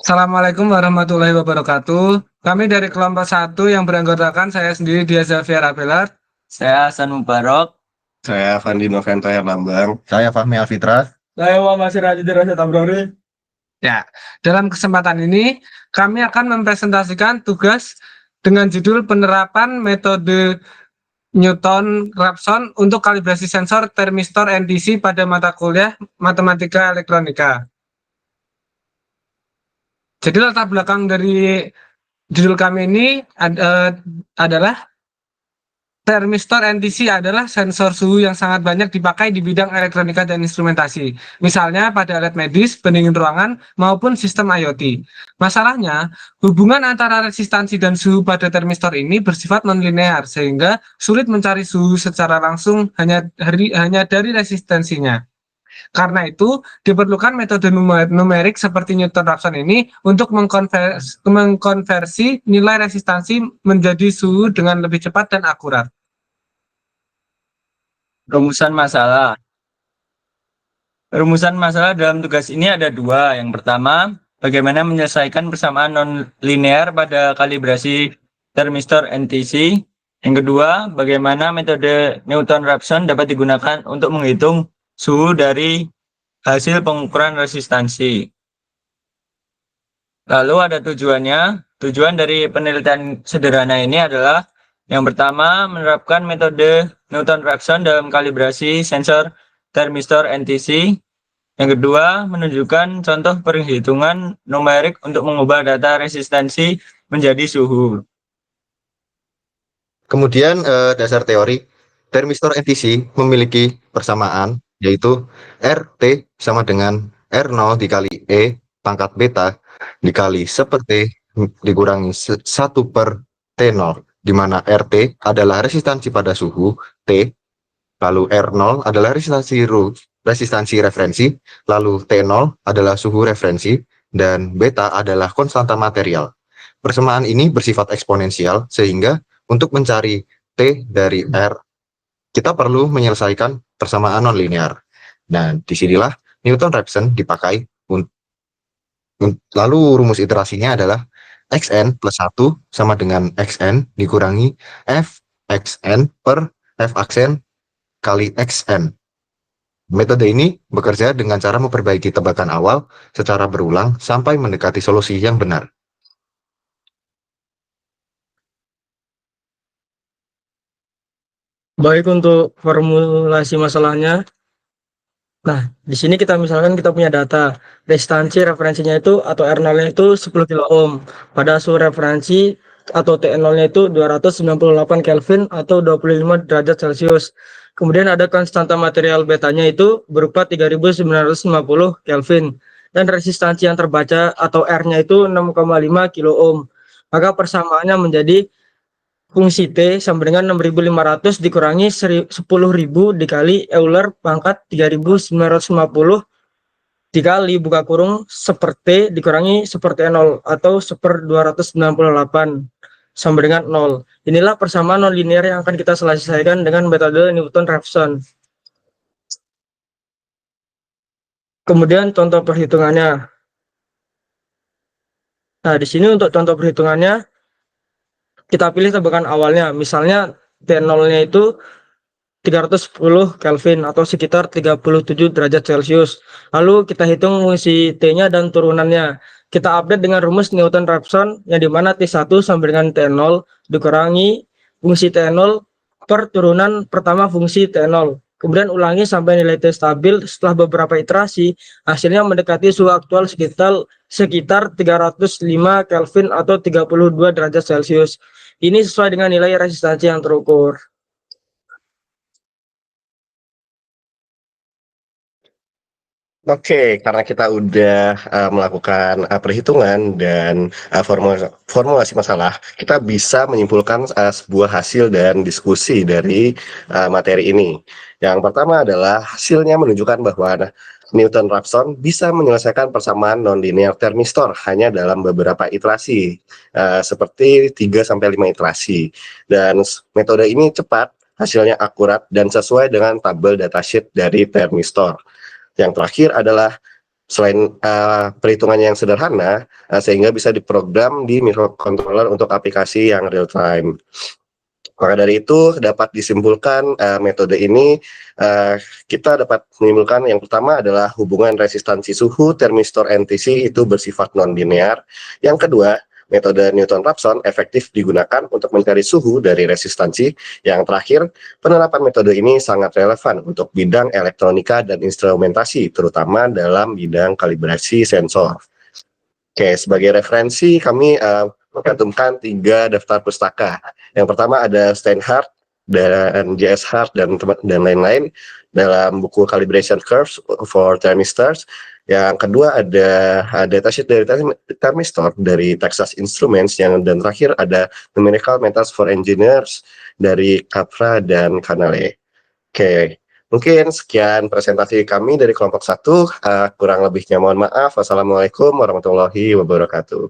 Assalamualaikum warahmatullahi wabarakatuh. Kami dari kelompok 1 yang beranggotakan saya sendiri Dia Xavier Abelar. Saya Hasan Mubarok. Saya Fandi Noventa Herlambang. Saya Fahmi Alfitra. Saya Muhammad Sirajudin Rasyid Abrori. Ya, dalam kesempatan ini kami akan mempresentasikan tugas dengan judul penerapan metode Newton-Raphson untuk kalibrasi sensor termistor NTC pada mata kuliah Matematika Elektronika. Jadi latar belakang dari judul kami ini adalah termistor NTC adalah sensor suhu yang sangat banyak dipakai di bidang elektronika dan instrumentasi. Misalnya pada alat medis, pendingin ruangan, maupun sistem IoT. Masalahnya, hubungan antara resistansi dan suhu pada termistor ini bersifat non-linear, sehingga sulit mencari suhu secara langsung hanya dari resistensinya. Karena itu, diperlukan metode numerik seperti Newton-Raphson ini untuk mengkonversi nilai resistansi menjadi suhu dengan lebih cepat dan akurat. Rumusan masalah. Rumusan masalah dalam tugas ini ada dua. Yang pertama, bagaimana menyelesaikan persamaan non-linear pada kalibrasi termistor NTC. Yang kedua, bagaimana metode Newton-Raphson dapat digunakan untuk menghitung suhu dari hasil pengukuran resistansi. Lalu ada tujuannya. Tujuan dari penelitian sederhana ini adalah yang pertama, menerapkan metode Newton-Raphson dalam kalibrasi sensor termistor NTC. Yang kedua, menunjukkan contoh perhitungan numerik untuk mengubah data resistansi menjadi suhu. Kemudian dasar teori, termistor NTC memiliki persamaan, yaitu RT sama dengan R0 dikali E pangkat beta dikali 1/T dikurangi 1 per T0, di mana RT adalah resistansi pada suhu T, lalu R0 adalah resistansi referensi, lalu T0 adalah suhu referensi, dan beta adalah konstanta material. Persamaan ini bersifat eksponensial, sehingga untuk mencari T dari R, kita perlu menyelesaikan persamaan nonlinear. Nah, disinilah Newton-Raphson dipakai. Lalu rumus iterasinya adalah Xn plus 1 sama dengan Xn dikurangi Fxn per Fxn kali Xn. Metode ini bekerja dengan cara memperbaiki tebakan awal secara berulang sampai mendekati solusi yang benar. Baik, untuk formulasi masalahnya. Nah, di sini kita misalkan kita punya data resistansi referensinya itu atau R0-nya itu 10 kilo ohm. Pada suhu referensi atau T0-nya itu 298 Kelvin atau 25 derajat Celcius. Kemudian ada konstanta material betanya itu berupa 3950 Kelvin dan resistansi yang terbaca atau R-nya itu 6,5 kilo ohm. Maka persamaannya menjadi fungsi T sama dengan 6.500 dikurangi 10.000 dikali Euler pangkat 3.950 dikali buka kurung 1/T dikurangi 1/T0 atau 1/298 sama dengan 0. Inilah persamaan nonlinear yang akan kita selesaikan dengan metode Newton-Raphson. Kemudian contoh perhitungannya. Nah, di sini untuk contoh perhitungannya kita pilih tebakan awalnya, misalnya T0-nya itu 310 Kelvin atau sekitar 37 derajat Celcius. Lalu kita hitung fungsi T-nya dan turunannya. Kita update dengan rumus Newton-Raphson yang dimana T1 sama dengan T0 dikurangi fungsi T0 per turunan pertama fungsi T0. Kemudian ulangi sampai nilai T stabil. Setelah beberapa iterasi, hasilnya mendekati suhu aktual sekitar 305 Kelvin atau 32 derajat Celcius. Ini sesuai dengan nilai resistansi yang terukur. Oke, karena kita udah melakukan perhitungan dan formulasi masalah, kita bisa menyimpulkan sebuah hasil dan diskusi dari materi ini. Yang pertama adalah hasilnya menunjukkan bahwa Newton-Raphson bisa menyelesaikan persamaan nonlinear termistor hanya dalam beberapa iterasi, seperti 3-5 iterasi. Dan metode ini cepat, hasilnya akurat, dan sesuai dengan tabel datasheet dari termistor. Yang terakhir adalah Selain perhitungannya yang sederhana, sehingga bisa diprogram di microcontroller untuk aplikasi yang real time. Maka dari itu dapat disimpulkan metode ini kita dapat menyimpulkan yang pertama adalah hubungan resistansi suhu termistor NTC itu bersifat non-linear. Yang kedua, metode Newton-Raphson efektif digunakan untuk mencari suhu dari resistansi. Yang terakhir, penerapan metode ini sangat relevan untuk bidang elektronika dan instrumentasi, terutama dalam bidang kalibrasi sensor. Oke, sebagai referensi kami mencantumkan 3 daftar pustaka. Yang pertama ada Steinhardt dan J.S. Hart dan lain-lain dalam buku Calibration Curves for Thermistors. Yang kedua ada datasheet dari thermistor dari Texas Instruments, dan terakhir ada Numerical Methods for Engineers dari Capra dan Canale. Oke. Mungkin sekian presentasi kami dari kelompok 1. Kurang lebihnya mohon maaf. Wassalamualaikum warahmatullahi wabarakatuh.